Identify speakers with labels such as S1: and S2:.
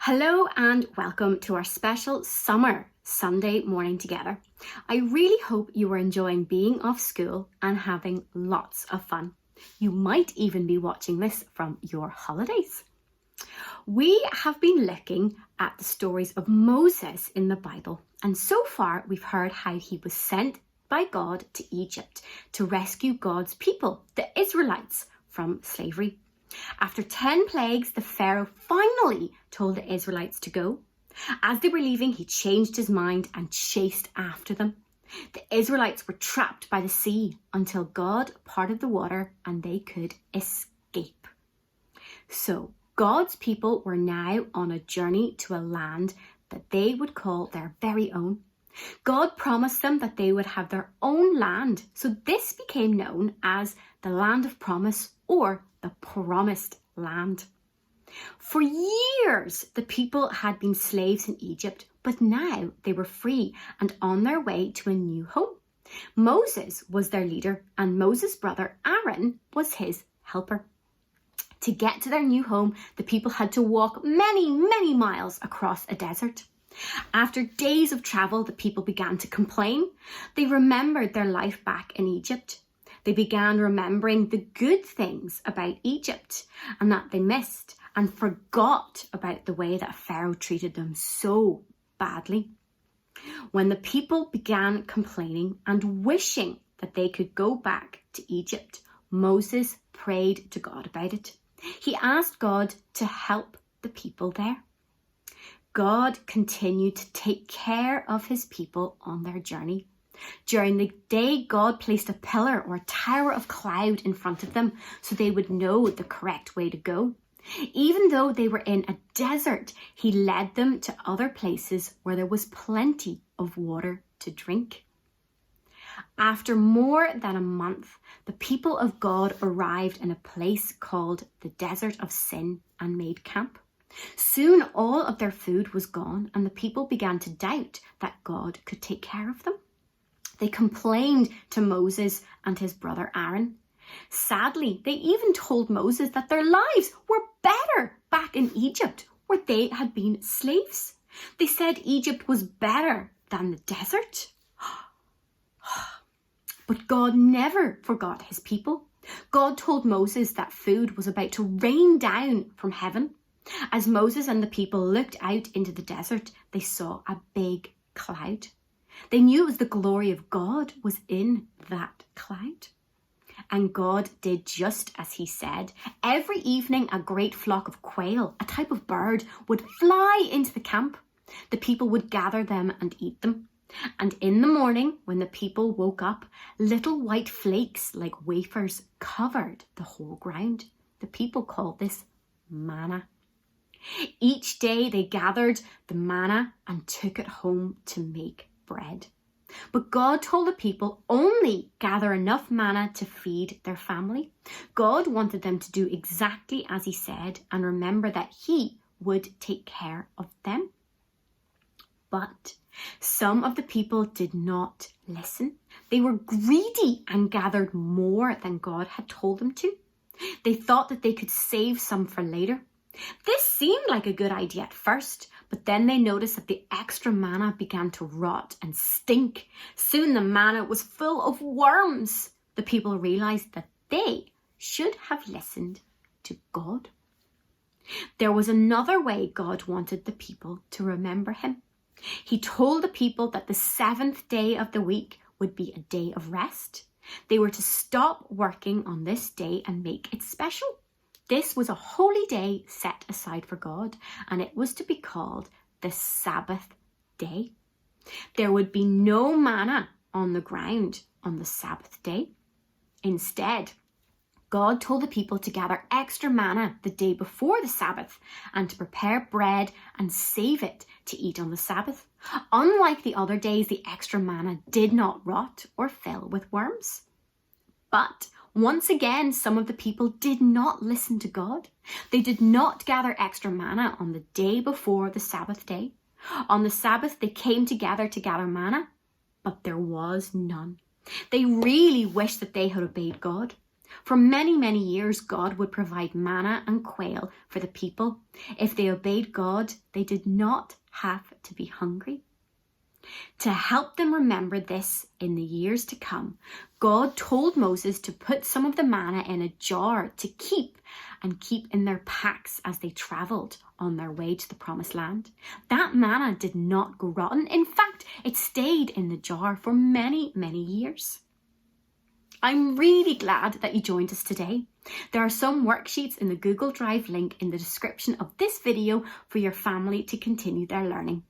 S1: Hello and welcome to our special summer Sunday morning together. I really hope you are enjoying being off school and having lots of fun. You might even be watching this from your holidays. We have been looking at the stories of Moses in the Bible, and so far we've heard how he was sent by God to Egypt to rescue God's people, the Israelites, from slavery. After 10 plagues, the Pharaoh finally told the Israelites to go. As they were leaving, he changed his mind and chased after them. The Israelites were trapped by the sea until God parted the water and they could escape. So God's people were now on a journey to a land that they would call their very own. God promised them that they would have their own land, so this became known as the Land of Promise, or the Promised Land. For years, the people had been slaves in Egypt, but now they were free and on their way to a new home. Moses was their leader, and Moses' brother Aaron was his helper. To get to their new home, the people had to walk many miles across a desert. After days of travel, the people began to complain. They remembered their life back in Egypt. They began remembering the good things about Egypt and that they missed, and forgot about the way that Pharaoh treated them so badly. When the people began complaining and wishing that they could go back to Egypt, Moses prayed to God about it. He asked God to help the people there. God continued to take care of his people on their journey. During the day, God placed a pillar or a tower of cloud in front of them so they would know the correct way to go. Even though they were in a desert, he led them to other places where there was plenty of water to drink. After more than a month, the people of God arrived in a place called the Desert of Sin and made camp. Soon all of their food was gone, and the people began to doubt that God could take care of them. They complained to Moses and his brother Aaron. Sadly, they even told Moses that their lives were better back in Egypt, where they had been slaves. They said Egypt was better than the desert. But God never forgot his people. God told Moses that food was about to rain down from heaven. As Moses and the people looked out into the desert, they saw a big cloud. They knew it was the glory of God was in that cloud. And God did just as he said. Every evening, a great flock of quail, a type of bird, would fly into the camp. The people would gather them and eat them. And in the morning, when the people woke up, little white flakes like wafers covered the whole ground. The people called this manna. Each day they gathered the manna and took it home to make bread. But God told the people only gather enough manna to feed their family. God wanted them to do exactly as he said and remember that he would take care of them. But some of the people did not listen. They were greedy and gathered more than God had told them to. They thought that they could save some for later. This seemed like a good idea at first, but then they noticed that the extra manna began to rot and stink. Soon the manna was full of worms. The people realized that they should have listened to God. There was another way God wanted the people to remember him. He told the people that the seventh day of the week would be a day of rest. They were to stop working on this day and make it special. This was a holy day set aside for God, and it was to be called the Sabbath day. There would be no manna on the ground on the Sabbath day. Instead, God told the people to gather extra manna the day before the Sabbath and to prepare bread and save it to eat on the Sabbath. Unlike the other days, the extra manna did not rot or fill with worms. But once again, some of the people did not listen to God. They did not gather extra manna on the day before the Sabbath day. On the Sabbath, they came together to gather manna, but there was none. They really wished that they had obeyed God. For many, many years, God would provide manna and quail for the people. If they obeyed God, they did not have to be hungry. To help them remember this in the years to come, God told Moses to put some of the manna in a jar to keep in their packs as they travelled on their way to the promised land. That manna did not go rotten. In fact, it stayed in the jar for many, many years. I'm really glad that you joined us today. There are some worksheets in the Google Drive link in the description of this video for your family to continue their learning.